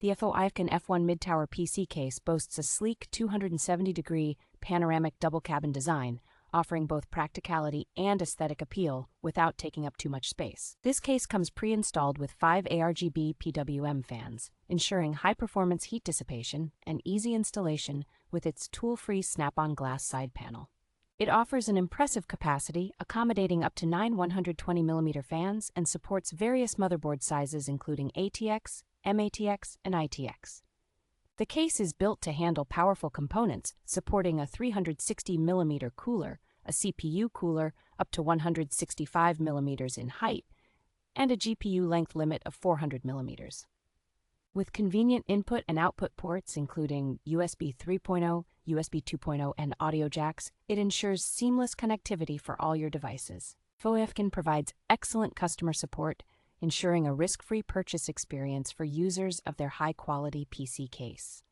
The FOIFKIN F1 mid-tower PC case boasts a sleek 270-degree panoramic double-cabin design, offering both practicality and aesthetic appeal without taking up too much space. This case comes pre-installed with 5 ARGB PWM fans, ensuring high-performance heat dissipation and easy installation with its tool-free snap-on glass side panel. It offers an impressive capacity, accommodating up to 9 120mm fans, and supports various motherboard sizes including ATX, M-ATX, and ITX. The case is built to handle powerful components, supporting a 360mm cooler, a CPU cooler up to 165mm in height, and a GPU length limit of 400mm. With convenient input and output ports including USB 3.0, USB 2.0, and audio jacks, it ensures seamless connectivity for all your devices. FOIFKIN provides excellent customer support, ensuring a risk-free purchase experience for users of their high-quality PC case.